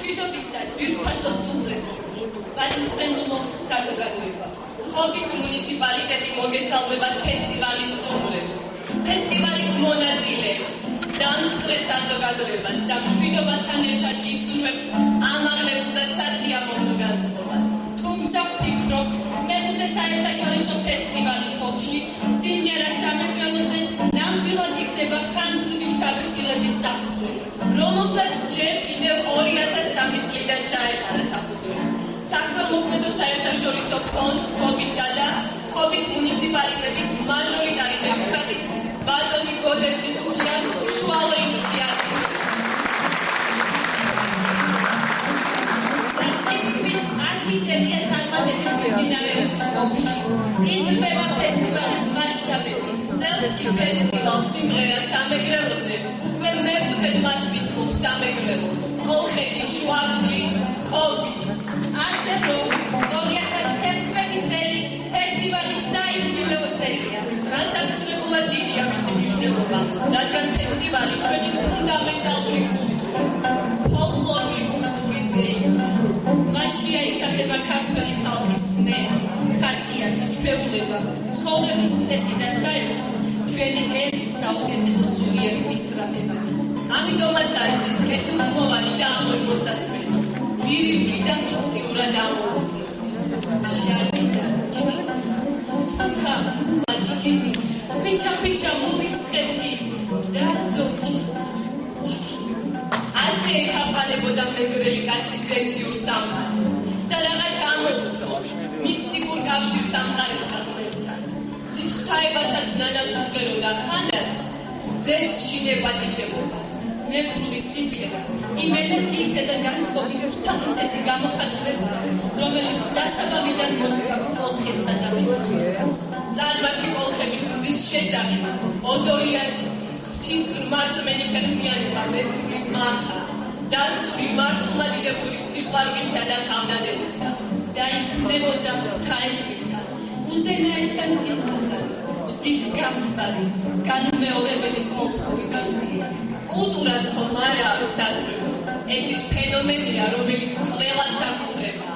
მშვიდობისა ძვირფასო სტუმრები, პატივცემულო საზოგადოება. ხობის მუნიციპალიტეტი მოგესალმებათ ფესტივალის სტუმრებს, ფესტივალის მონაწილეებს, დამსწრე საზოგადოებას და მშვიდობასთან ერთად გისურვებთ ამაღლებულ და სასიამოვნო განწყობას. თუმცა ვფიქრობ, მეხუთე საერთაშორისო ფესტივალი ხობში სიმღერა სამეგრელოზე ნამდვილად იქნება ხანძრული შთაბეჭდილების საფუძველი, რომელსაც ჯერ კიდევ 2003 წლიდან ჩაეტარა საფუძველი. საქართველოს საერთაშორისო ფონდ ხობისა და ხობის მუნიციპალიტეტის მაჟორიტარი დეპუტატის ბატონი გოდერძი დუჯიას უშუალო ინიციატივა. თითქმის 10 წელია წარმატებით მიმდინარეობს ხობში. იზრდება ფესტივალის მასშტაბები. წელს კი ფესტივალ სიმღერა სამეგრელოზე უკვე მეხუთედ მასპინძლობს სამეგრელო, კოლხეთის შუაგული ხობი. ასე რომ 2011 წელი ფესტივალის საიუბილეო წელია. განსაკუთრებულად დიდია მისი მნიშვნელობა, რადგან ფესტივალი ჩვენი ფუნდამენტალური კულტურის, ფოლკლორული კულტურის ზეიმი. მასში აისახება ქართველი ხალხის სნეა, ხასიათი, ჩვეულება, ცხოვრების წესი და საერთოდ ჩვენი ერის საუკეთესო სულიერი მისწრაფება. ამიტომაც არის ის კეთილხმოვანი და ამორგოსასმელი, ლირიული და მისტიურად ამოუცნობი. შარდიდა თუთა მაჩქიმი, ხვიჩა მურიცხები და დოჩი. ასე ეთაყვანებოდა მეგრელი კაცის ზეციურ სამყაროს და რაღაცა ამოუცნო მისტიკურ კავშირს სამყაროსთან. სიცხთაებასაც ნანავს უღეროდა ხანდაც ზეს შინეპატიშებოდა. მეკრული სიმღერა იმ ენერგიისა და განწყობის უთანხისესი გამოხატულება, რომელიც დასაბამიდან მოსკავს კოლხეთსა და მის კულტურას. წარმართი კოლხების მზის შეძახის, ოდორიას ღვთის ბრმარწმენი თეχνიანება, მეკრული მარხა, დასტური მართლმადიდებლური სიყვარულისა და თავდადებისა. დაიქმნებოდა ღვთაებრივთან, უზენაესთან წინაპრად, მზით გამთბარი, განუმეორებელი კოლხური მელოდიები. კულტურას ხომ არ აქვს საზღვრები. ეს ის ფენომენია, რომელიც ყველას საკუთრება.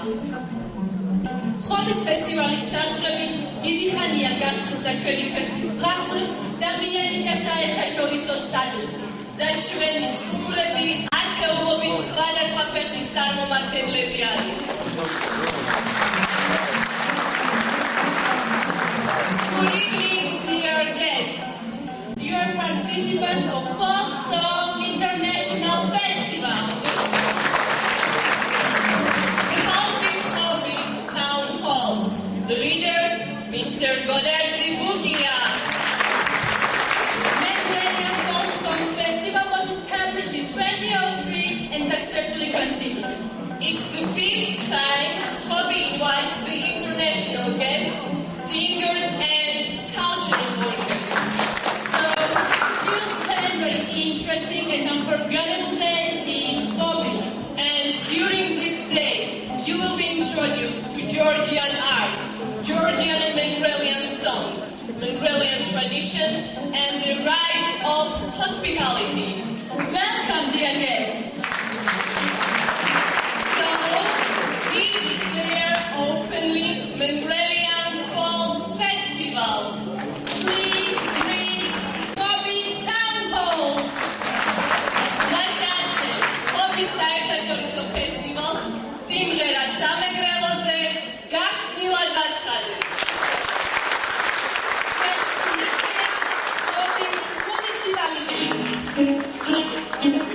ხობის ფესტივალის საზღვრები დიდი ხანია გასცილდა ჩვენი ქვეყნის მხატვრებს და მიენიჭა საერთაშორისო სტატუსი. და ჩვენი სტუმრები ათეულობით სხვადასხვა ქვეყნის წარმომადგენლები არიან. Good evening, dear guests. You are participants of Folk Song International Festival. The house is Khobi Town Hall. The leader, Mr. Goderdzi Bugia. Mediterranean Folk Song Festival was established in 2003 and successfully continues. It's the 5th time Khobi invites the international guests, singers and cultural workers. So, you will spend very interesting and unforgettable days in Khobi. And during these days, you will be introduced to Georgian art, Georgian and Mingrelian songs, Mingrelian traditions, and the rites of hospitality. Welcome, dear guests. So, we declare openly Mingrelian Folk Festival. Please greet Khobi Town Hall. Lashase, Khobi საერთაშორისო ფესტივალს სიმღერა სამეგრელოზე გახსნილად მაცხადებს. Khobis municipality. Yes,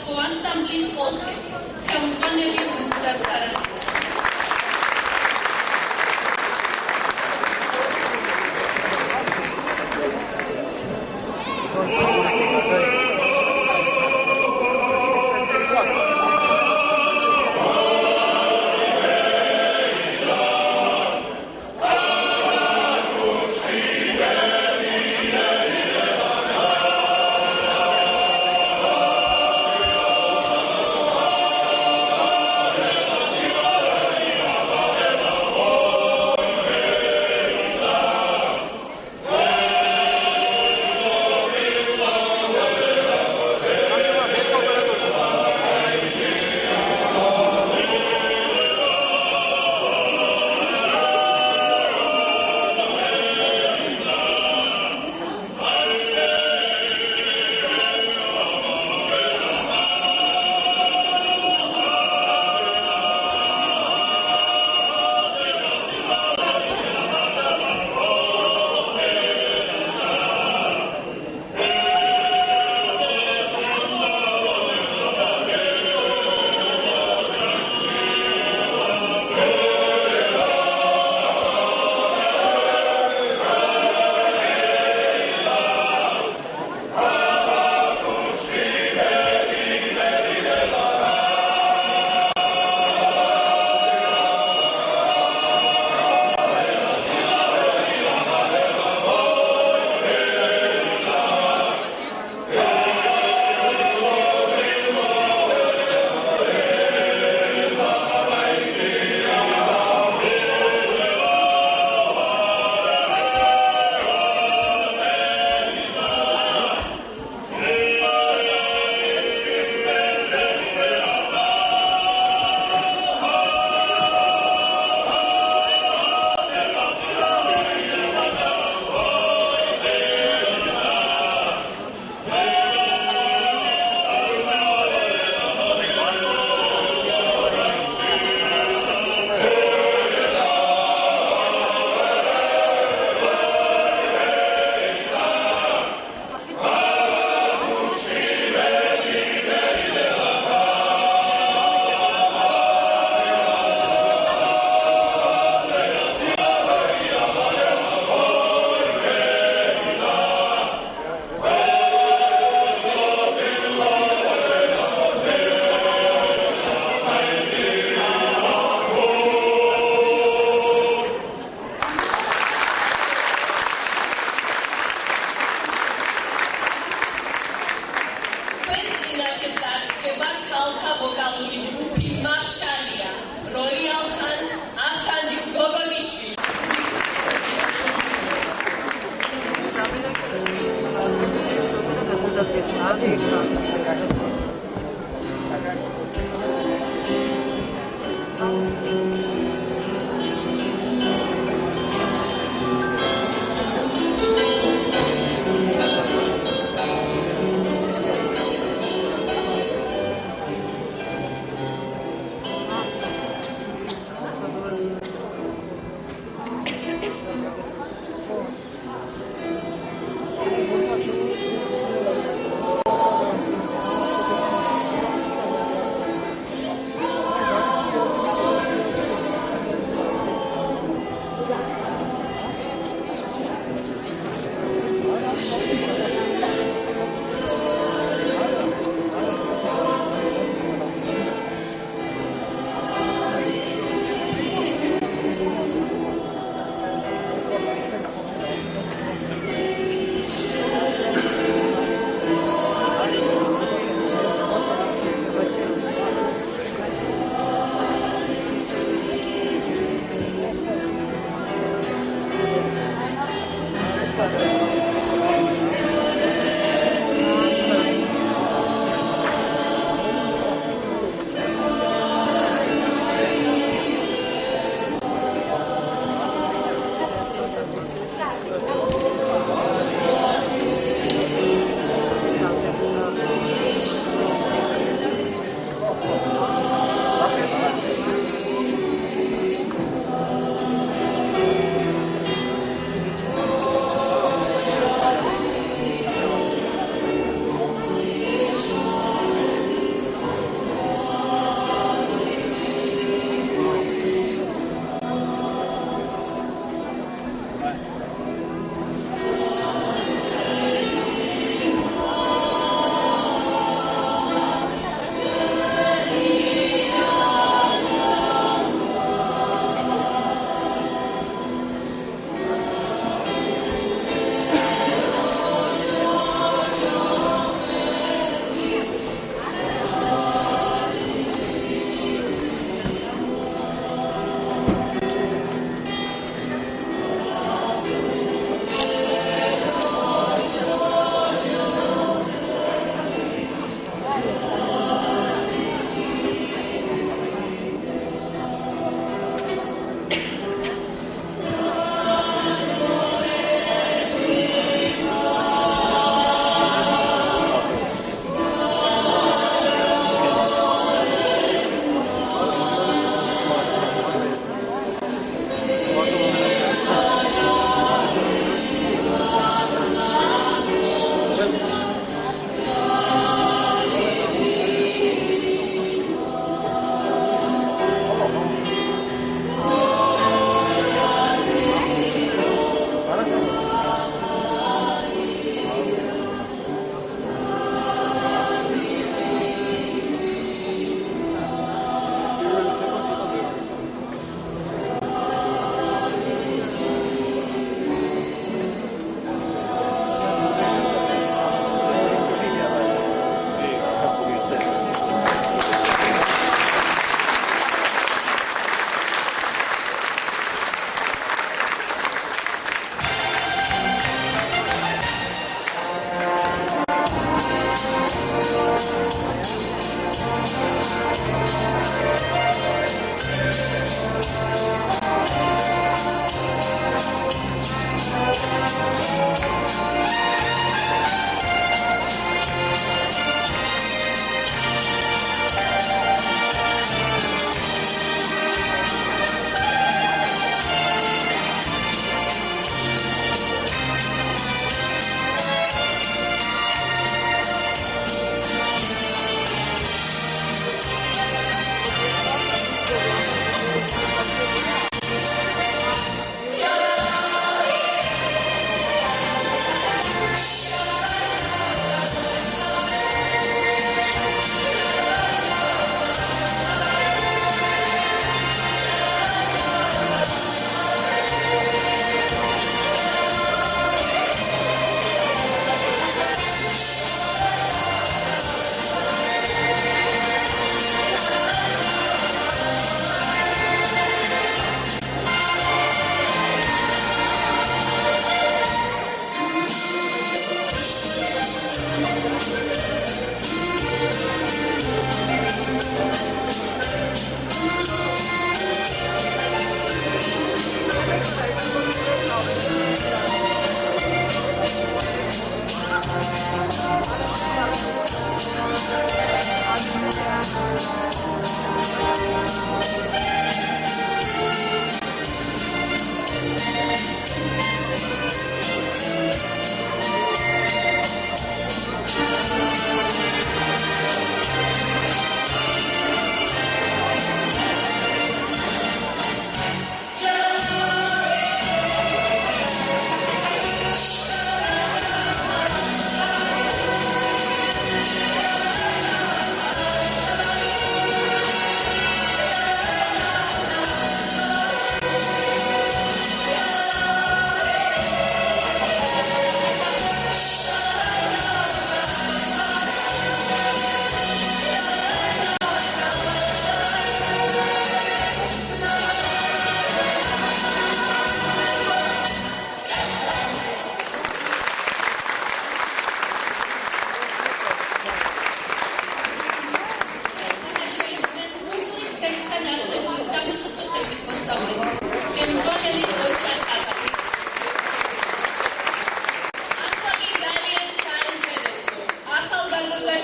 სახალხო ანსამბლი კოლხეთი, ხელმძღვანელი ლუგზარ სარანიშვილი.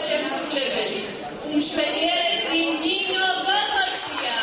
შემსრულებელი უმშვენიერესი ნინო გოთოშია.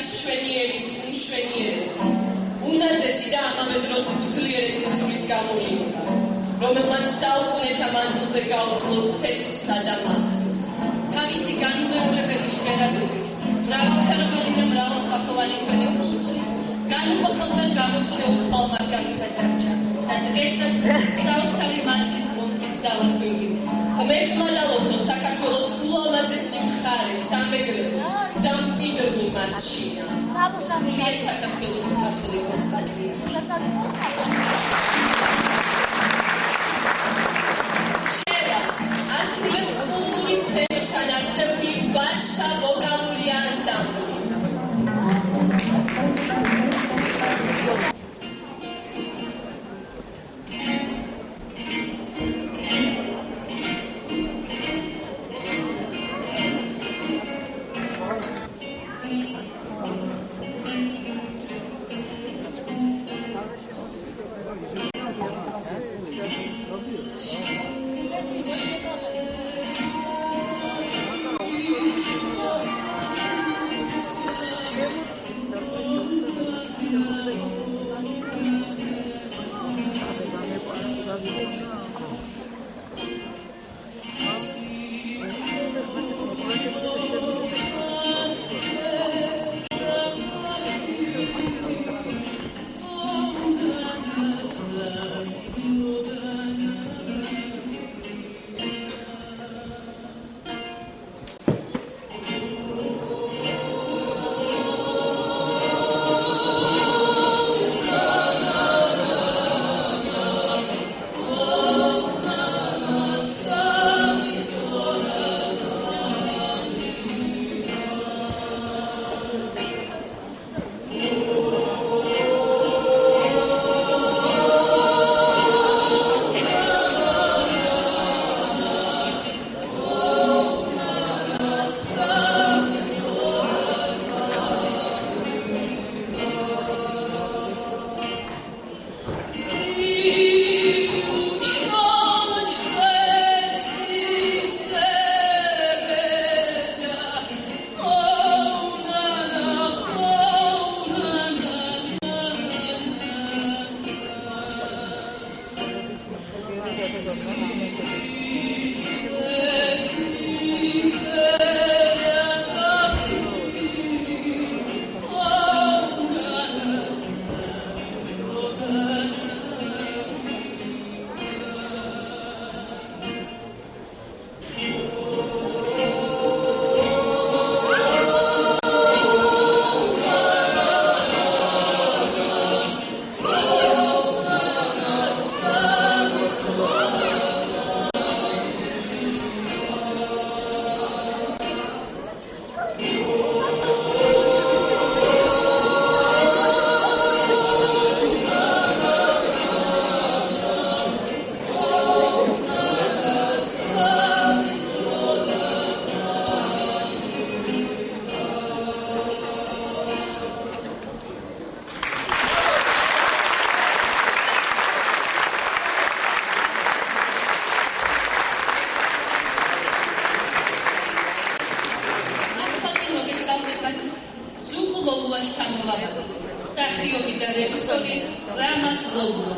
არის შვენიერის უმშვენიერესი, უნაზეთი და ამავე დროს უძლიერესი სულის გამოვლენა, რომელმაც საუკუნეთა მანძილზე გაუძლო ცეცხლსა და მახვილს. თავისი განუმეორებელი ჟღერადობით, მრავალფეროვანი და მრავალსახოვანი ჩვენი კულტურის განუყოფელ და გამორჩეულ თვალმარგალითად დარჩა და დღესაც საოცარი მადლის მომგენ ძალად გვევლინება. ღმერთმა დალოცო საქართველოს ულამაზესი მხარე, სამეგრელო და მკვიდრნი მასშია. სრულიად საქართველოს კათოლიკოს პატრიარქი. შელა ასრულებს კულტურის ცენტრთან არსებული ვაჟთა ვოკალური ანსამბლი. მსახიობი და რეჟისორი რამაზ ლოლუა.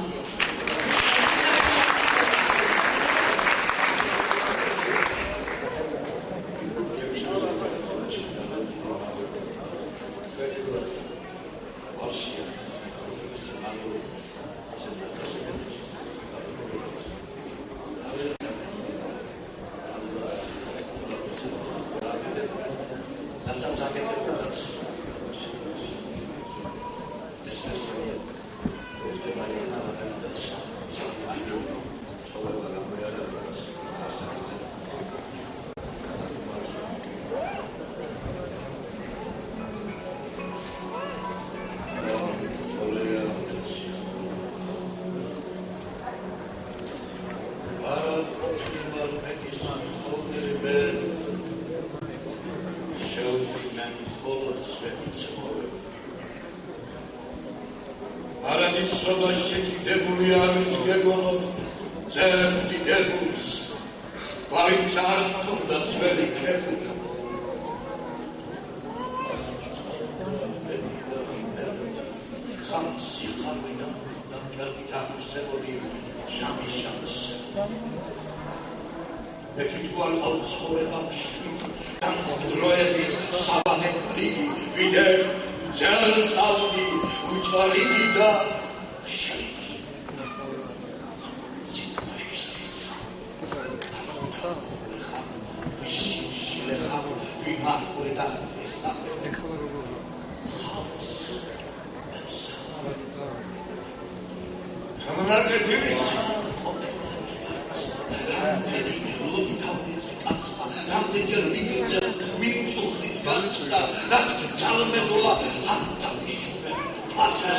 არსებოდი ჟამის მეთითუალ ცხოვრება მშვიდი გამოდროების საბანებრიგი ვიდექ ძელწალდი უჭარიდი და შრიდი სიტყვებისთვის ვიშილეხა ვიმარხული და ხტისა გამარკეთილის რამდენი ლოგი თავდეცე კაცმა რამდენჯერ ვიგრძე მიწუხრის განცდა რაც ძალმებულა ათთავიშუბე ფასე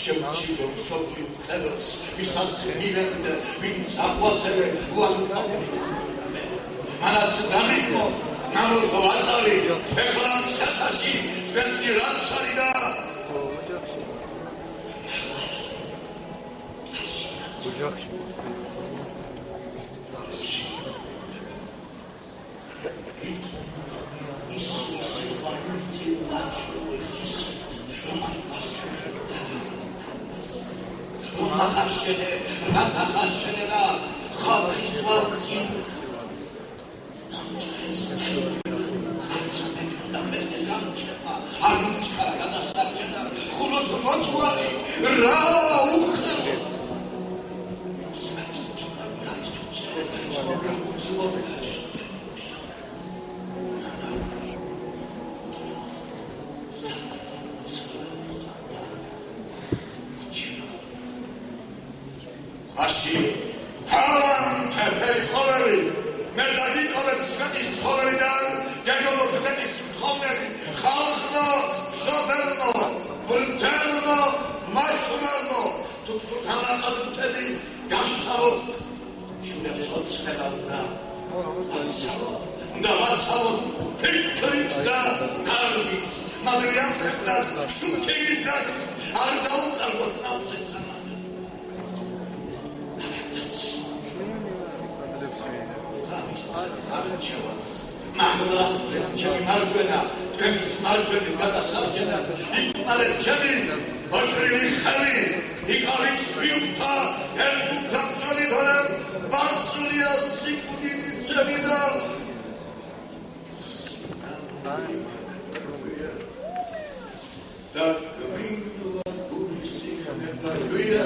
შემჩილო შოქი წელს ვისაც მივენდე ვინც აყვასებე უანტაფრიდე მანაც დამიკმო ნამოღო აწარი ეხლა მცხეთაში თქვენցი რაც არის და ოჯახში მახარშენე რატახარშენე და ხალხის თვალწინ ნამჭრეს და პეტრეს გამჭრება არმინის ქარა გადასარჩენა ხულოთ მოწვარი რა უხელო Ashi, halam teperi koleri, medadi kolet svetis koleridan, gegodot medis komeri, khalqno, shoberno, brtelno, mashunarno, tuksultanan aduteri, gasharot, shuneb sotsxelanda, vatsavot, pikrits da targits, madriam khedrat, shukegit da, ar dauntargot namtsetsan. მაღლას ჩემი მარჯვენა თქვენის მარჯვენის გადასარჩენა იმარე ჩემი მოჭრილი ხელი იქავის შვიუთა ერგულთა მწველი დონემ ბასურია სიკვდილის ჩემი და და გმინულა გულისი ხანება გვია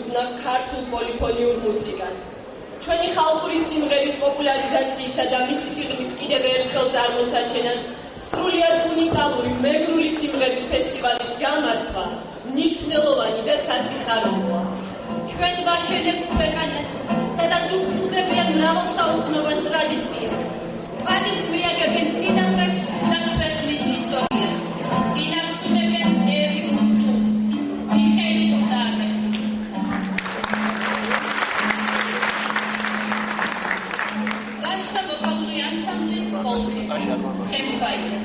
მიუძღვნა ქართულ პოლიფონიურ მუსიკას. ჩვენი ხალხური სიმღერის პოპულარიზაციისა და მისი სიღრმის კიდევ ერთხელ წარმოსაჩენად სრულიად უნიკალური მეგრული სიმღერის ფესტივალის გამართვა მნიშვნელოვანი და სასიხარულოა. ჩვენ ვაშენებთ ქვეყანას, სადაც უხსნებიან მრავალსაუკუნოვან ტრადიციას. პატივს მიაგებენ წინაპრებს და ქვეყნის ისტორიას. ინარჩუნებენ ერის სულს. მიხეილ სააკაშვილი. ვაშკა ვოკალური ანსამბლი კოლხი. ხემბაია.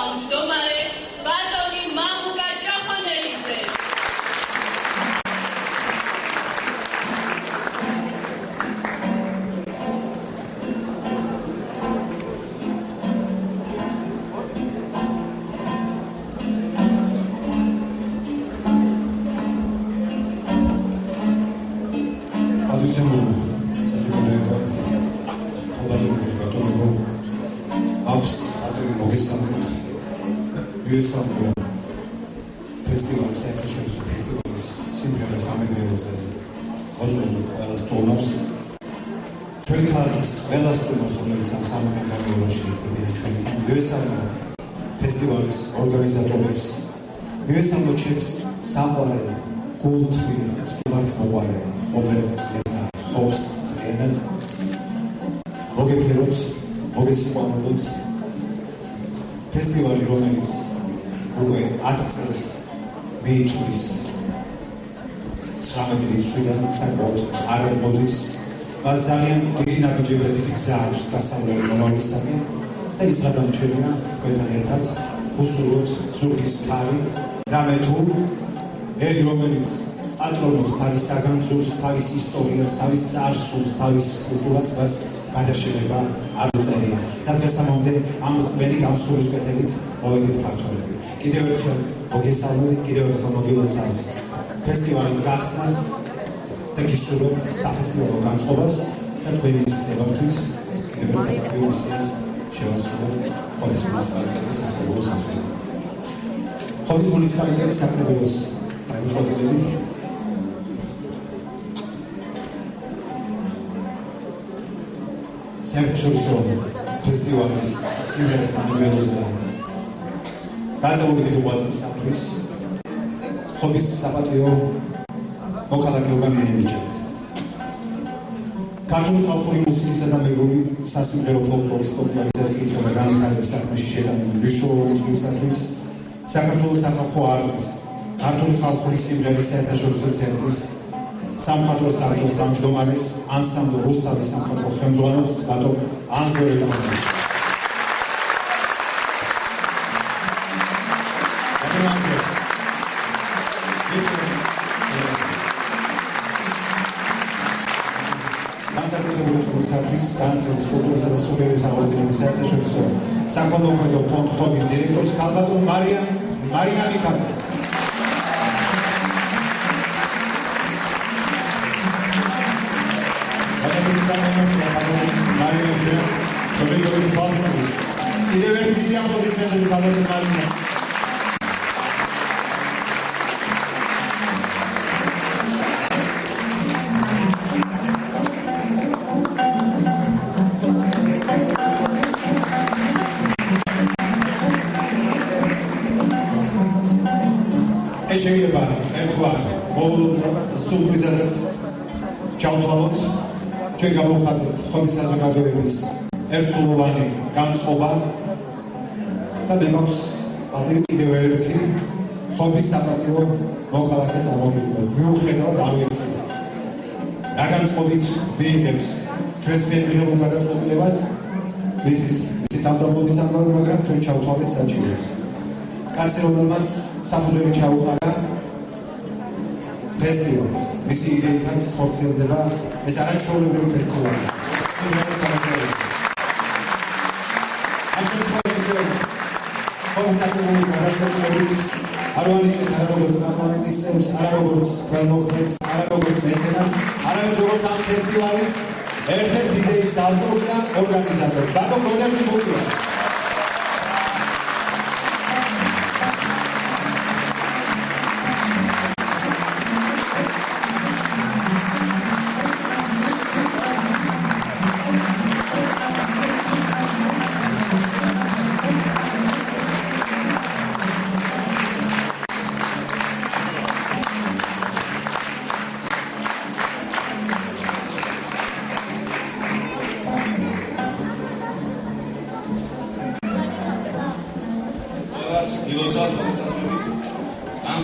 თავმჯდომარე ბატონი მამუკა ჭახანელიძე. ფესტივალის საერთაშორისო ფესტივალის სიმღერა სამეგრელოზე ოზრული ყველა სტუმარს ჩვენი ქალაქის ყველა სტუმარს რომელიც ამ სამღერის განმავლობაში იქნება ჩვენთან მივესალმო ფესტივალის ორგანიზატორებს მივესალმო ჩემს სამყარო გულთბილ სტუმარს მოყვარე ხობერ და ხობს ენად მოგეფეროთ მოგესიყვარულოთ ფესტივალი რომელიც უკვე 10 წელს მიიწვდის 19 რიცხვიდან საკმაოდ ხარად მოდის მას ძალიან დიდი ნაბიჯები და დიდი გზა აქვს გასავლელი მომავლისაკენ და ის გადამრჩენია თქვენთან ერთად უსურვოთ ზურგის ქარი რამე თუ ერი რომელიც ატრონობს თავის საგანძურს თავის ისტორიას თავის წარსულს თავის კულტურას მას გადაშენება არ უწევია და დღესამომდე ამ წვენი გამსურის კეთებით მოვედით ქართველები კიდევ ერთხელ მოგესალმებით კიდევ ერთხელ მოგილოცავთ ფესტივალის გახსნას და გისურვებთ საფესტივალო განწყობას და თქვენი დებავთვით კიდევ ერთ საკუთარ მისიას შევასრულოთ ხობის მუნიციპალიტეტის სახელმწიფო სახელით ხობის მუნიციპალიტეტის საკრებულოს განწყობილებით საერთაშორისო ფესტივალის სიმღერა სამეგრელოზე დაძაბული დიდი უაზრისათვის ხობის საპატიო მოქალაქეობა მიენიჭათ. ქართული ხალხური მუსიკისა და მეგრული სასიმღერო ფოლკლორის პოპულარიზაციისა და განვითარების საქმეში შეტანილი მნიშვნელოვანი წვლისათვის საქართველოს სახალხო არტისტ ქართული ხალხური სიმღერის საერთაშორისო ცენტრის სამხატვრო საბჭოს თავმჯდომარეს ანსამბლ რუსთავის სამხატვრო ხელმძღვანელს ბატონ ანზორ ელამოვის. განათლების კულტურისა და სულიერი სახელმწიფოების საერთაშორისო საქველმოქმედო ფონდ ხობის დირექტორს ქალბატონ მარინა მიკაძეს. კიდევ ერთი დიდი აპლოდისმენტები ქალბატონ მარინას. შეიძლება ერთგვარ სურპრიზადაც ჩავთვალოთ ჩვენ გამოვხატეთ ხობის საზოგადოების ერთსულოვანი განწყობა და მე მაქვს პატივი კიდევ ერთი ხობის საპატიო მოქალაქე წარმოგიდგენთ მიუხედავად არ ვიცი რა განწყობით მიიღებს ჩვენს მიღებულ გადაწყვეტილებას ვიცით დამდაბლობის ამბავი მაგრამ ჩვენ ჩავთვალეთ საჭიროებს კაცი რომელმაც საფუძველი ჩაუყარა ფესტივალს მისი იდეითაც ხორციელდება ეს არაჩვეულებრივი ფესტივალი სიმღერის გამოგონებით ამ შემთხვევაში ჩვენ ხობის საკრებულოს გადაწყვეტილებით არ ვანიჭებთ არა როგორც პარლამენტის წევრს არა როგორც ხელმოქმედს არა როგორც მეცენატს არამედ როგორც ამ ფესტივალის ერთ-ერთ იდეის ავტორს და ორგანიზატორს ბატონ გოდერძი მოკია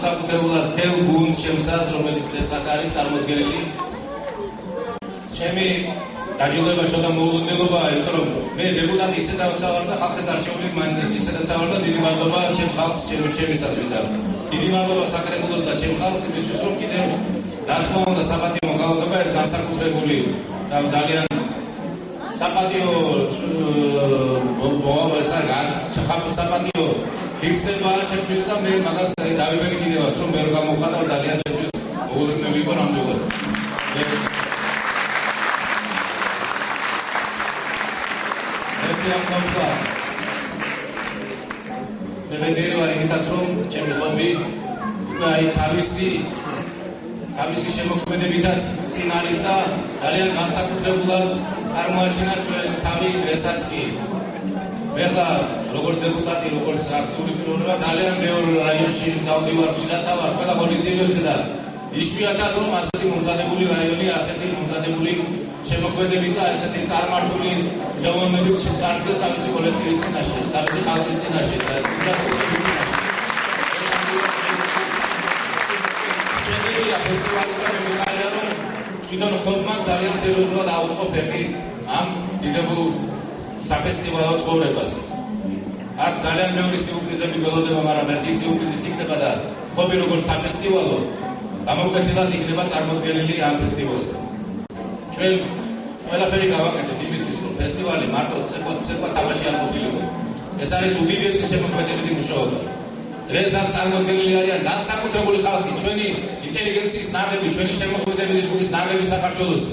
განსაკუთრებულად თელ გუნდს შემსას, რომელიც დღეს აქ არის წარმოდგენილი. ჩემი დაჯილდოება ცოტა მოულოდნელობაა, იმიტომ რომ მე დეპუტატი ისედაც ვარ და ხალხის არჩეული მანდატი ისედაც ვარ და დიდი მადლობა ჩემ ხალხს, ჩემისათვის და დიდი მადლობა საკრებულოს და ჩემ ხალხს იმისთვის, რომ კიდევ რა თქმა უნდა საპატიო მოქალაქეობა ეს განსაკუთრებული და ძალიან საპატიო საპატიო ფიქსებაა ჩემთვის და მე მაგას დავიბედი კიდევაც რომ მე არ გამოვხატავ ძალიან ჩემთვის მოულოდნელი იყო ნამდვილად. მე მეგერი ვარ იმითაც რომ ჩემი ხობი აი თავისი შემოქმედებითაც წინ არის და ძალიან განსაკუთრებულად წარმოაჩინა ჩვენ თავი დღესაც კი. მე ხა როგორც დეპუტატი, როგორც აქტიური პიროვნება ძალიან მეორე რაიონში დავდივარ, ხშირად ვარ ყველა ღონისძიებებზე და იშვიათად რომ ასეთი მომზადებული რაიონი, ასეთი მომზადებული შემოქმედებით და ასეთი წარმართული ხელოვნებით წარდგეს თავისი კოლექტივის წინაშე, თავისი ხალხის წინაშე და ინდუსტრიის წინაშე. შეგიძლია ფესტივალის და მე მიხარია რომ თვითონ ხობმა ძალიან სერიოზულად აუწყო ფეხი ამ დიდებულ საფესტივალო ცხოვრებას. აქ ძალიან ბევრი სიურპრიზები გველოდება, მაგრამ ერთი სიურპრიზი იქნება და ხობი როგორც საფესტივალო გამოვკვეთილად იქნება წარმოდგენილი ამ ფესტივალზე. ჩვენ ყველაფერი გავაკეთეთ იმისთვის, რომ ფესტივალი მარტო ცეკვა თამაში არ ყოფილიყო. ეს არის უდიდესი შემოქმედებითი მუშაობა. დღესაც წარმოდგენილი არიან განსაკუთრებული ხალხი, ჩვენი ინტელიგენციის ნაღები, ჩვენი შემოქმედებითი ჯგუფის ნაღები საქართველოს.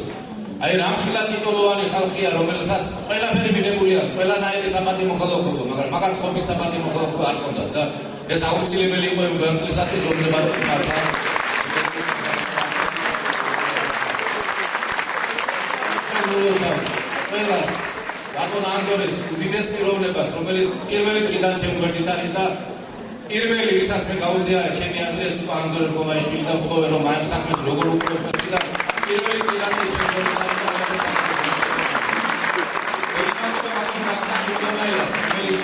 აი რამხილა ტიტულოვანი ხალხია, რომელსაც ყველაფერი მიღებული აქვს, ყველანაირი საპატიო მოქალაქეობა, მაგრამ მაგათ ხობის საპატიო მოქალაქეობა არ ჰქონდათ და ეს აუცილებელი იყო იმ განათლისათვის, რომლებაც მაცა ყველას ბატონ ანგორეს უდიდეს პიროვნებას, რომელიც პირველი დღიდან ჩემ გვერდით არის და პირველი ვისაც მე გაუზიარე ჩემი აზრი ეს იყო ანგორე რკომაიშვილი და ვთხოვე რომ ამ საქმეს როგორ უკეთებდი და პირველი დღიდან ის ჩემ გვერდით არის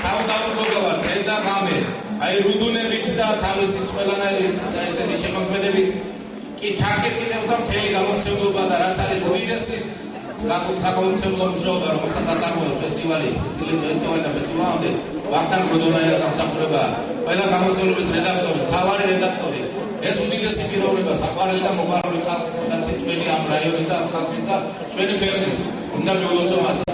თავდამზოგავარ და ღამე აი რუდუნებით და თავისი ყველანაირი ესეთი შემოქმედებით კი ჩაკეთებს და მთელი გამოცემულობა და რაც არის უდიდესი საკონცერტო მუშაობა, რომელსაც აწარმოებს ფესტივალი, ფესტივალი და ფესტივალამდე ვახტანგ გოდონაიას დამსახურება, ყველა გამოცემულობის რედაქტორი, მთავარი რედაქტორი, ეს უდიდესი პიროვნება, საყვარელი და მოყვარული ხალხი ჩვენი ამ რაიონის და ხალხის და ჩვენი ქვეყნის. უნდა მიულოცო მასაც.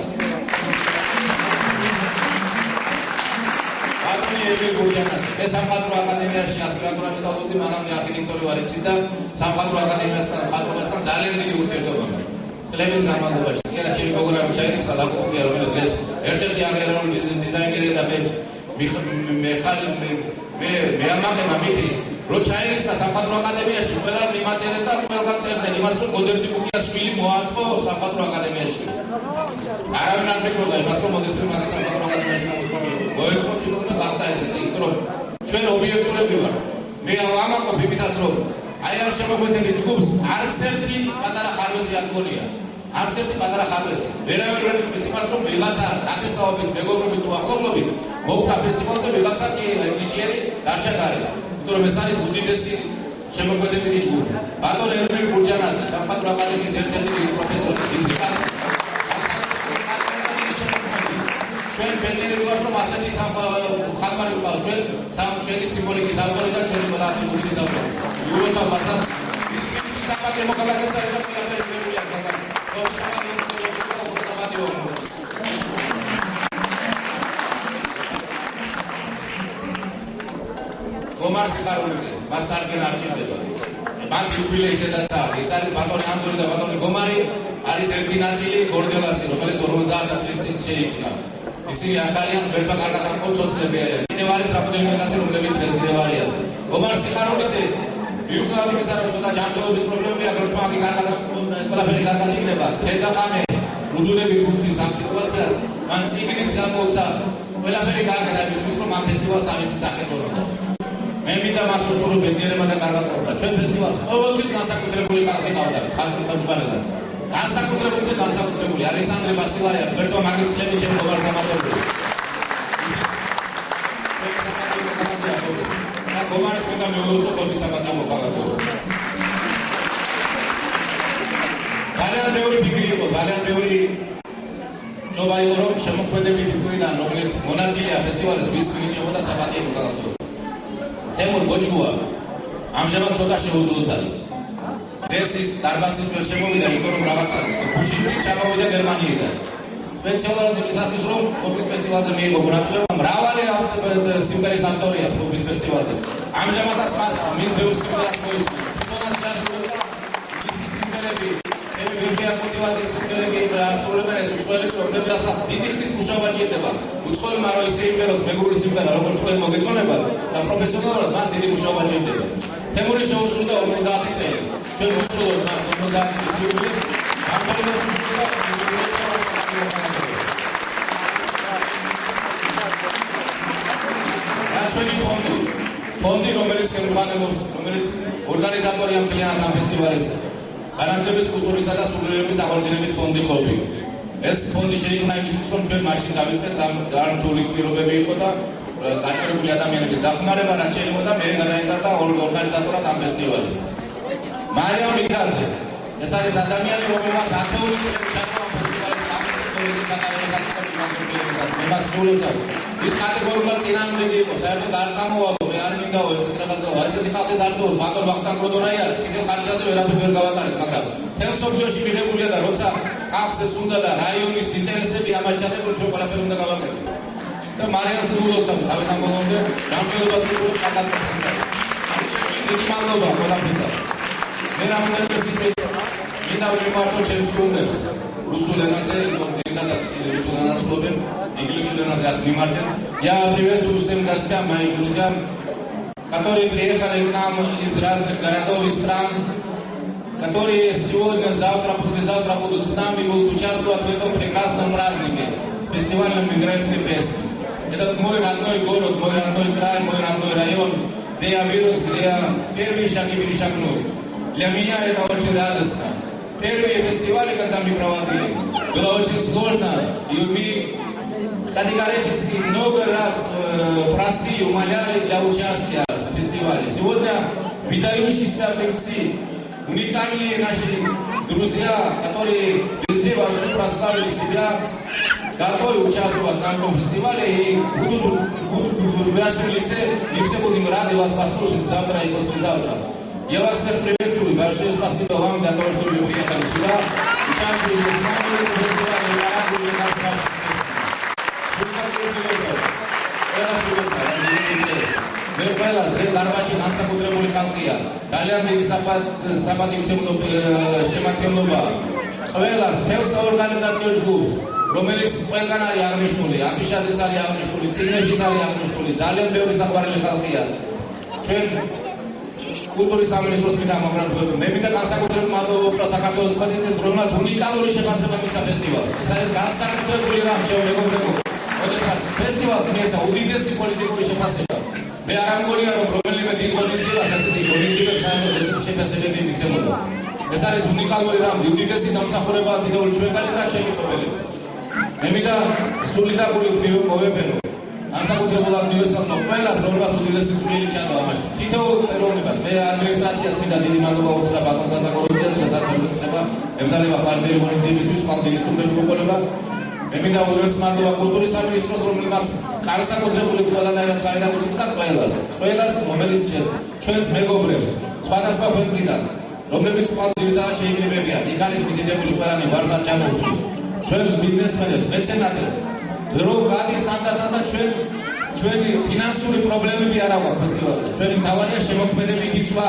ბატონი ემილ გურიანაძე, მე სამხატვრო აკადემიაში ასპირანტურაში სწავლობდი, მანამდე არქიტექტორი ვარ იცი და სამხატვრო აკადემიასთან ხატვასთან ძალიან დიდი ურთიერთობა მაქვს. წლების განმავლობაში კერა ჩემი გოგონა რო ჩაირიცხა ლაპტოპია, რომელიც დღეს ერთ-ერთი აგრარული დიზაინერი და მე ამაღება მითი რო ჩაირიცხა სამხატვრო აკადემიაში, ყველა მიმაწერეს და ყველგან წერდნენ იმას, რომ მოდელზე კუკიას შვილი მოაწყო სამხატვრო აკადემიაში. არავინ არ მეკროდა იმას, რომ მოდელზე მაგას სამხატვრო აკადემიაში მოეწყო და გახდა ესეთი, იმიტომ რომ ჩვენ ობიექტურები ვართ. მე ამაყობ იმითაც, რომ აი ამ შემოქმედებით ჯგუფს არც ერთი პატარა ხარვეზი არ გქონია. არც ერთი პატარა ხარვეზი. ვერავინ ვერ იტყვის იმას, რომ ვიღაცა დაწესაობით, მეგობრობით თუ ახლობლობით მოხდა ფესტივალზე, ვიღაცა კი ნიჭიერი დარჩა გარე. იმიტომ რომ ეს არის უდიდესი შემოქმედებითი ჯგუფი. ბატონ ემილ გურიანაძე, სამხატვრო აკადემიის ერთ-ერთი პროფესორი, ფიზიკაში. ჩვენ ბედნიერები ვართ, რომ ასეთი ხალხარი ვიყავ, ჩვენი სიმბოლიკის ავტორი და ჩვენი ყველა ატრიბუტის ავტორი. იულოცავ მასაც ის პირისი საპატიო მოქალაქეც არის და ყველაფერი მიღებული აქვს, მაგრამ ხობის საპატიო მოქალაქეობა გომარ სიხარულიძე, მას წარდგენა არ ჭირდება. მათ იუბილეი შესაძლოა. ეს არის ბატონი ანზორი და ბატონი გომარი, არის ერთი ნაწილი გორდელასი, რომელიც 50 წლის წინ შეიქმნა. ისინი ახალიან ვერთა კარგად არ კონცოცხლები არიან. კიდევ არის რამდენიმე კაცი, რომლებიც დღეს კიდევ არიან. გომარ სიხარულიძე მიუხედავად იმისა, რომ ცოტა ჯანმრთელობის პრობლემები აქვს, ერთმანეთი კარგად აკეთებდა, ეს ყველაფერი კარგად იქნება. დღე და ღამე რუდუნები გულსის ამ სიტუაციას, მან წიგნიც გამოუცა. ყველაფერი კარგად არის იმისთვის, რომ ამ ფესტივალს თავისი სახე ჰქონოდა. მე მინდა მას უსურვო ბედნიერება და კარგად ყოფნა. ჩვენ ფესტივალს ყოველთვის განსაკუთრებული ხალხი ყავდა, ხალხი ხელმძღვანელად. განსაკუთრებული ალექსანდრე ბასილაია, ბერტო მაგისტრები ჩემი გოგონას გამარჯვებული. გომარის მე და მეულოცო ხობის საპატიო მოქალაქეობა. ძალიან ბევრი ფიქრი იყო, ძალიან ბევრი ჯობა იყო, რომ შემოქმედებითი წრიდან, რომელიც მონაწილეა ფესტივალის ვის მიიჭებოდა საპატიო მოქალაქეობა. თემურ ბოჭკუა ამჟამად ცოტა შეუძლოდ არის. დღეს დარბაზის ვერ შემოვიდა, იმიტომ რომ რაღაცა გუშინში ჩამოვიდა გერმანიიდან. სპეციალურად იმისათვის, რომ ხობის ფესტივალზე მიიღო მონაწილეობა, მრავალი სიმღერის ავტორია ხობის ფესტივალზე. ამჟამადაც მას მის ბევრ სიმღერას მოისმენთ. თვითონაც შეასრულებდა მისი სიმღერები, ემიგრაცია კულტივაციის სიმღერები ასრულებენ ეს უცხოელი პრობლემებსაც დიდი ხნის მუშაობა ჭირდება. უცხოელმა რო ისე იმეროს მეგრული სიმღერა, როგორც თქვენ მოგეწონება და პროფესიონალურად მას დიდი მუშაობა ჭირდება. თემური შეუსრულდა 50 წელი. ჩვენ ვუსრულოთ მას 50 წლის იუბილეს. გამარჯვებას ვუსრულებთ ჩვენი ფონდი, რომელიც ხელმძღვანელობს, რომელიც ორგანიზატორია მთლიანად ამ ფესტივალის განათლების, კულტურისა და სულიერების აღორძინების ფონდი ხობი. ეს ფონდი შეიქმნა იმისთვის, რომ ჩვენ მაშინ დავიწყეთ ძალიან რთული პირობები იყო და გაჭირებული ადამიანების დახმარება რაც შეიძლება და მე გადაიზარდა ორგანიზატორად ამ ფესტივალის. მარიამ მიქაძე, ეს არის ადამიანი, რომელმაც 10 წელი ჩატარდა ამ ფესტივალის გამოცემის ჩატარებასთან მე მას გულოცავ. ის კატეგორიულად წინამორბედი იყო, საერთოდ არ წამოვალო, მე არ მინდაო ესეთ რაღაცაა. ესეთი ხალხის არსებობს, ბატონ ვახტანგ კროდონაი არის, წითელ ხარჯზე ვერაფერ ვერ გავატარეთ, მაგრამ თელ სოფლიოში მიღებულია და როცა ხალხს ეს უნდა და რაიონის ინტერესები ამას ჩადებულ ჩვენ ყველაფერი უნდა გავაკეთოთ. და მარიამს გულოცავ, თავიდან ბოლომდე ჯანმრთელობას ვიყურებ კატასტროფასთან. დიდი მადლობა ყველაფრისათვის. მე რამდენიმე სიტყვით მინდა ვიმართო ჩემს სტუმრებს. Русский энაზე, ძირითადად ისინი რუსულ ენას ფლობენ, ინგლისურ ენაზე არ მიმართეს. Я приветствую всем гостям, моим друзьям, которые приехали к нам из разных городов и стран, которые сегодня, завтра, послезавтра будут с нами, будут участвовать в этом прекрасном празднике, фестивальном мигрантской песни. Это мой родной город, мой родной край, мой родной район, где я вырос, где я первые шаги перешагнул. Для меня это очень радостно. Первые фестивали, когда мы проводили, было очень сложно, и мы категорически много раз просили, умоляли для участия в фестивале. Сегодня выдающиеся певцы, уникальные наши друзья, которые везде вовсю прославили себя, готовы участвовать на этом фестивале и будут в вашем лице, и все будем рады вас послушать завтра и послезавтра. Я вас всех приветствую. Большое спасибо вам за то, что вы приехали сюда. Участвуйте с нами в фестивале и радуйте нас нашим песням. მე ყველას დღეს დარბაზში განსაკუთრებული ხალხია. ძალიან დიდი საპატივცემლო შემადგენლობაა. ყველას თელს ორგანიზაციო ჯგუფს, რომელიც ყველგან არის აღნიშნული, აფიშაზეც არის აღნიშნული, წიგნებშიც არის აღნიშნული. ძალიან ბევრი საყვარელი ხალხია. ჩვენ კულტურის სამინისტროს მინდა მოგრატულებ. მე მინდა განსაკუთრებულ მადლობა ვუყრა საქართველოს პრეზიდენტს, რომელმაც უნიკალური შეფასება მისცა ფესტივალს. ეს არის განსაკუთრებული რამ, ჩემო მეგობრებო. როდესაც ფესტივალს მიეცა უდიდესი პოლიტიკური შეფასება. მე არ ამგონია, რომ რომელიმე დიდ ღონისძიებას ასეთი ღონისძიებებს საერთოდ ესეთი შეფასებები მიცემოდა. ეს არის უნიკალური რამ, უდიდესი დამსახურებაა თითოეული ჩვენგანის და ჩემი ხობელების. მე მინდა სული და გული მოვეფერო. განსაკუთრებულად მივესალმო ყველას, რომელმაც უდიდესი წვლილი ჩაყო ამაში. თითოეულ ეროვნებას, მე ადმინისტრაციას მინდა დიდი მადლობა უთხრა ბატონ საზაგოროძიას, მესაკუთრება, ემზადება ხალხური ღონისძიებისთვის, ხალხის სტუმრების მოყოლება. მე მინდა უდიდესი მადლობა კულტურის სამინისტროს, რომელმაც განსაკუთრებული ყველანაირად ხარიდან უჭირდა ყველას, რომელიც ჩვენს მეგობრებს სხვადასხვა ქვეყნიდან, რომლებიც ყოველდღიურად შეიკრიბებიან, იქ არის მიდიდებული ყველანი ვარს არ ჩამოვთვლი. ჩვენს ბიზნესმენებს, მეცენატებს დრო გადის თანდათან და ჩვენი ფინანსური პრობლემები არ აქვს ფესტივალზე. ჩვენი მთავარია შემოქმედებითი წვა,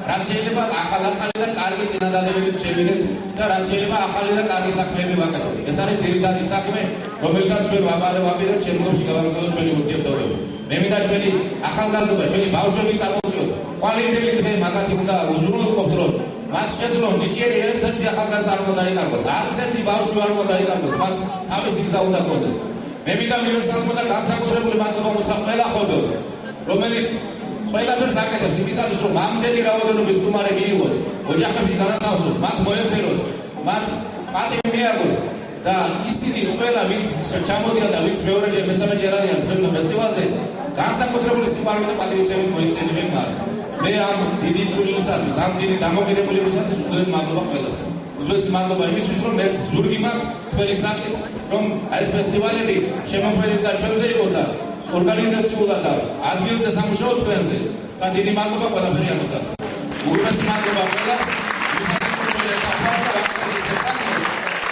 რაც შეიძლება ახალი და კარგი წინადადებებით შევიდეთ და რაც შეიძლება ახალი და კარგი საქმეები ვაკეთოთ. ეს არის ძირითადი საქმე, რომელსაც ჩვენ ვაპირებთ შემდგომში გავაგრძელოთ ჩვენი ურთიერთობები. მე მინდა ჩვენი ახალგაზრდობა, ჩვენი ბავშვები წარმოვიდგინოთ. ყვალინდელი დღე მაგათი უნდა უზრუნველყოფთ, რომ მათ შეძლონ ნიჭიერი ერთ-ერთი ახალგაზრდა არ უნდა დაიკარგოს. არც ერთი ბავშვი არ უნდა დაიკარგოს, მათ თავისი გზა უნდა გქონდეს. მე მინდა მივესალმო და განსაკუთრებული მადლობა უთხრა ყველა ხობელს, რომელიც ყველაფერს აკეთებს იმისათვის, რომ ამდენი რაოდენობის სტუმარი მიიღოს, ოჯახებში განათავსოს, მათ მოეფეროს, მათ პატივი მიაგოს და ისინი ყველა ვინც ჩამოდიან და ვინც მეორეჯერ მესამეჯერ არიან თქვენ ფესტივალზე, განსაკუთრებული სიყვარული და პატივისცემით მოიხსენებენ მათ. მე ამ დიდი წვლილისათვის, ამ დიდი დამოკიდებულებისათვის უდიდესი მადლობა ყველას. უბრალოდ მადლობა იმისთვის, რომ მე ზურგი მაქვს თქვენი სახით, რომ ეს ფესტივალები შემოქმედება ჩვენზე იყოს და ორგანიზაციულად და ადგილზე სამუშაო თქვენზე. და დიდი მადლობა ყველაფერი ამისათვის. უბრალოდ მადლობა ყველას,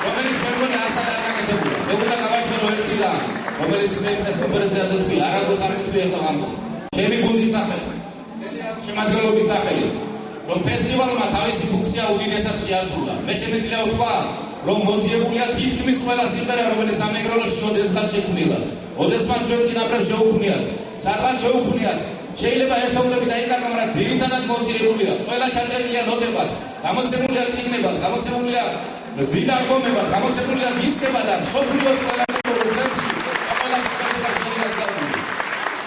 რომელიც მეგონი ასად არ გაკეთებულა. მე უნდა გავაჩვენო ერთი რამ, რომელიც მე პრეს კონფერენციაზე თქვი, არადროს არ მითქვი ეს ამბო. ჩემი გუნდის სახელი, შემადგენლობის სახელი, რომ ფესტივალმა თავისი ფუნქცია უდიდესად შეასრულა. მე შემიძლია ვთქვა, რომ მოძიებულია თითქმის ყველა სიმღერა, რომელიც სამეგრელოში ოდესღაც შექმნილა. ოდესღაც ჩვენ წინაპრებს შეუქმნიათ, სადღაც შეუქმნიათ. შეიძლება ერთობლები დაიკარგა, მაგრამ ძირითადად მოძიებულია. ყველა ჩაწერილია ნოტებად, გამოცემულია წიგნებად, გამოცემულია დიდ ალბომებად, გამოცემულია დისკებად და მსოფლიოს ყველა კონცერტში ყველა კონცერტი შეიარაღებული.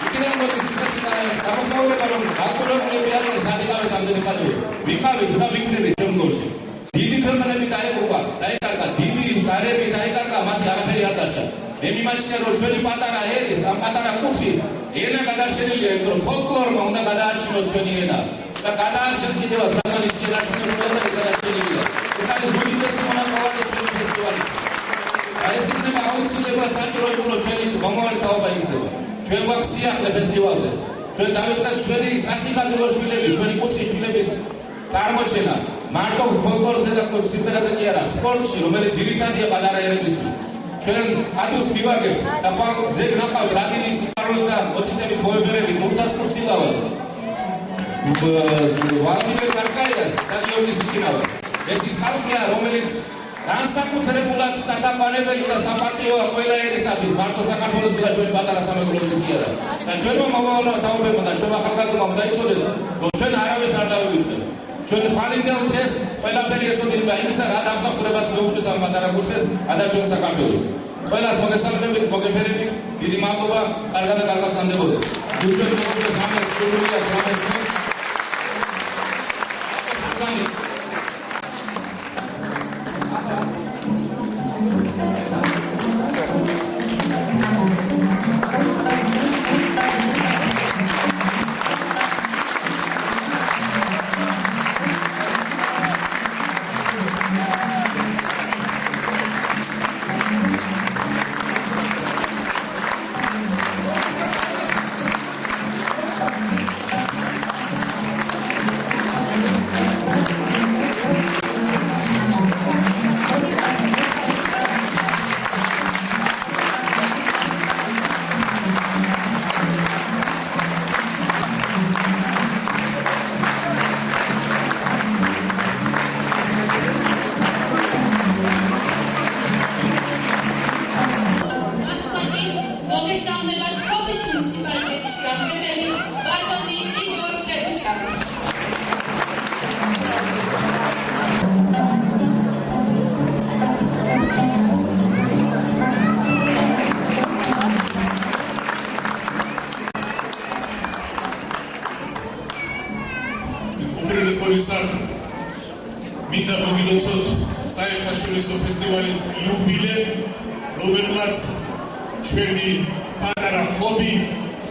იქიდან მოდის ისეთი გამოხმაურება, რომ გაკურებულები არიან სადიკავეთ ამდენი ხალხი. ვიხავით და ვიქნებით შემდგომში. დიდი ქვეყნები დაეყრობა, დაიკარგა, დიდი ზარები დაიკარგა, მათი არაფერი არ დარჩა. მე მიმაჩნია, რომ ჩვენი პატარა ერის, ამ პატარა კუთხის ენა გადარჩენილია, იმიტომ რომ ფოლკლორმა უნდა გადაარჩინოს ჩვენი ენა. და გადაარჩენს კიდევაც რადგან ის შენარჩუნებულია და გადარჩენილია. ეს არის უდიდესი მონაპოვარი ჩვენი ფესტივალის. და ეს იქნება აუცილებლად საჭირო, იმიტომ რომ ჩვენი მომავალი თაობა იზრდება. ჩვენ გვაქვს სიახლე ფესტივალზე. ჩვენ დავიწყეთ ჩვენი სასიხადულო შვილები, ჩვენი კუთხის შვილების წარმოჩენა. მარტო ფოლკლორზე და სიმღერაზე კი არა, სპორტში, რომელიც ძირითადია პატარა ერებისთვის. ჩვენ ატოს მივაგებთ და ხვალ ზეგ ნახავთ რადინის სიყვარული და მოწითებით მოეფერებით მუხტას კურცილავას. ვალდიმერ კარკაიას და გიორგის ვიჩინავას. ეს ის ხალხია, რომელიც განსაკუთრებულად საკამპანებელი და საპატიოა ყველა ერისათვის, მარტო საქართველოსი და ჩვენი პატარა სამეგრელოსის კი არა. და ჩვენმა მომავალმა თაობებმა და ჩვენმა ახალგაზრდობამ დაიცოდეს, რომ ჩვენ არავის არ დავივიწყებთ. ჩვენ ხვალინდელ დღეს ყველაფერი ეცოდინება იმისა, რა დამსახურებაც გვეუქმნის ამ პატარა კუთხეს და ჩვენ საქართველოს. ყველას მოგესალმებით, მოგეფერებით, დიდი მადლობა, კარგად და კარგად გრძანდებოდეთ. ჩვენ მოგებდეს ამერ შეუძლია გრამატიკას. მინდა მოგილოცოთ საერთაშორისო ფესტივალის იუბილე, რომელმაც ჩვენი პატარა ხობი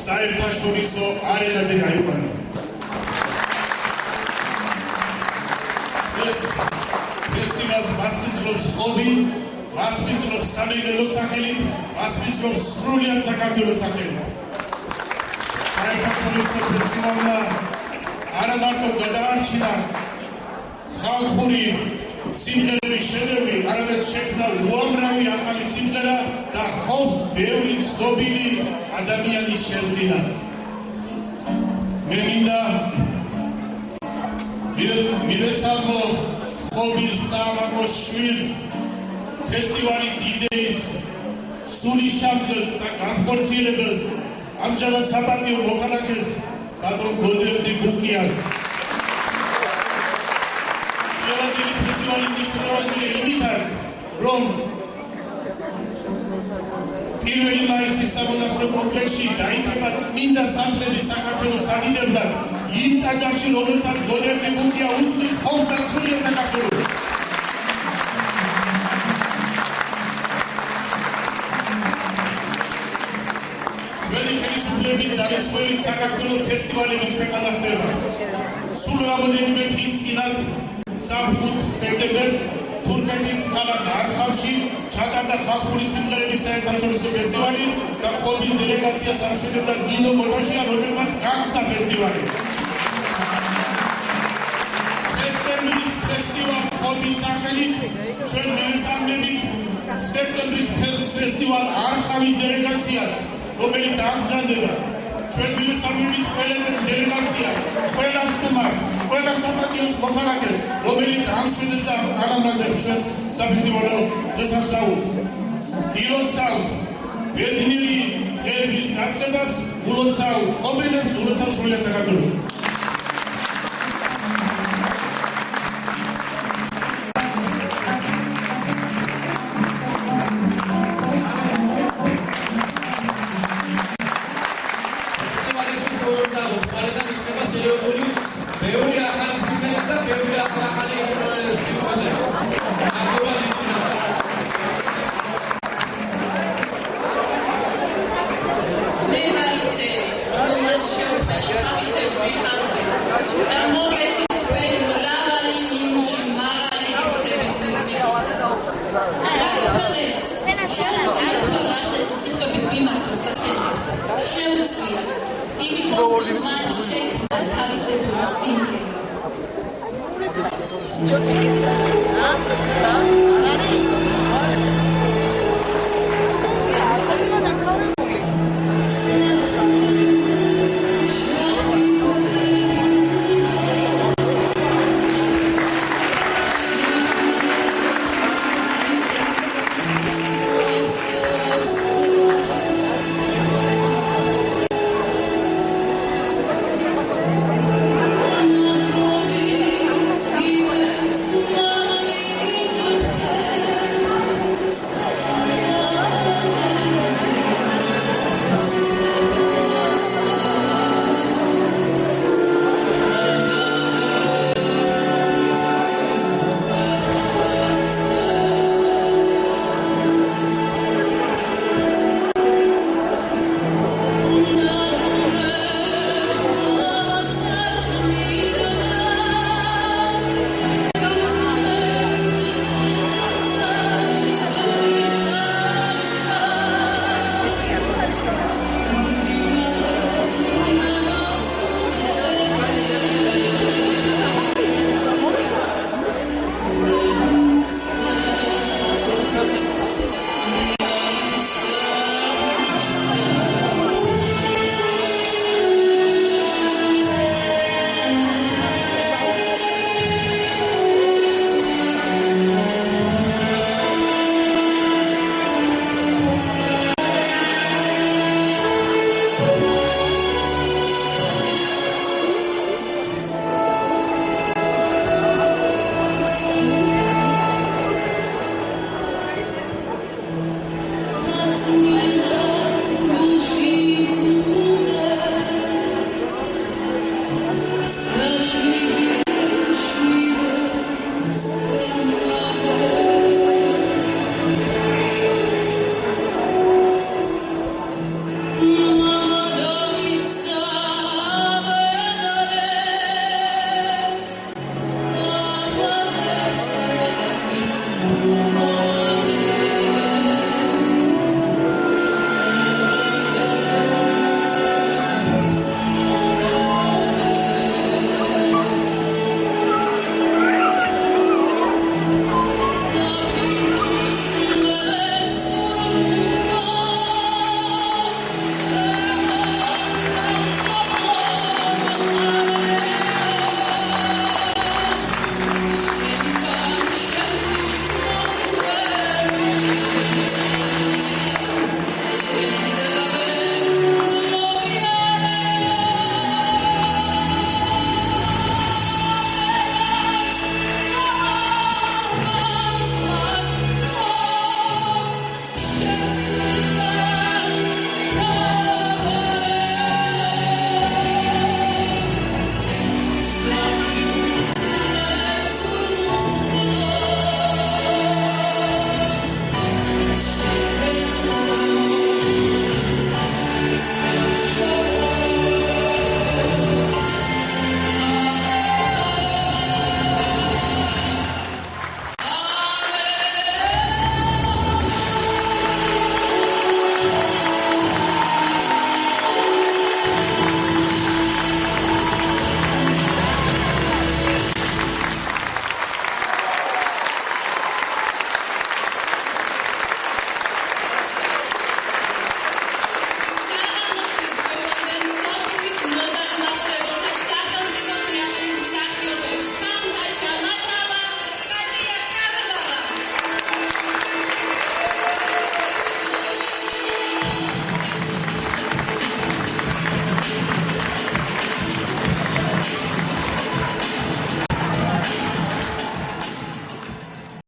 საერთაშორისო არენაზე გაიყვანა. ეს ფესტივალს მასპინძლობს ხობი, მასპინძლობს სამეგრელოს სახელით, მასპინძლობს სრულიად საქართველოს სახელით. საერთაშორისო ფესტივალმა არა მარტო გადაარჩინა ხალხური სიმღერების შედევრი, არამედ შექმნა უამრავი ახალი სიმღერა და ხობს ბევრი ცნობილი ადამიანის შეზღუდვა. მე მინდა მივესალმო ხობის საამაყო შვილს, ფესტივალის იდეის სულიშაბლს და განხორციელებელს, ამჟამად საპატიო მოქალაქეს ბატონ გოდერძი ბუკიას. ყველადელი ფესტივალი მნიშვნელოვანია იმითაც, რომ პირველი მაისის სამონასტრო კომპლექსში დაინახება წმინდა სამტრების საქართველოს საგიდებლად იმ ტაძარში, რომელსაც გოდერძი ბუკია უძღვნის ხობს და სრულიად საქართველოს. ჩვენი ხელისუფლების ძალისხმევით საქართველოს ფესტივალების ქვეყანა ხდება. სულ რამოდენიმე დღის წინათ 3 სექტემბერს თურქეთის ქალაქ არხავში ჩატარდა ხალხური სიმღერების საერთაშორისო ფესტივალი და ხობის დელეგაციას ამშვენებდა ნინო ბოთაშია, რომელმაც გახსნა ფესტივალი. სექტემბრის ფესტივალ ხობის სახელით ჩვენ მივესალმებით სექტემბრის ფესტივალ არხავის დელეგაციას, რომელიც ამზადება. ჩვენ მივესალმებით ყველა დელეგაციას, ყველა სტუმარს, ყველა საპატიო მოხალხეს, რომელიც ამშვენებს ანამნეზებს ჩვენს საფესტივალო დღესასწაულს. დილოცავთ ბედნიერი დღეების დაწყებას, ულოცავთ ხობილებს, ულოცავთ სრულიად საქართველოს. Johnny.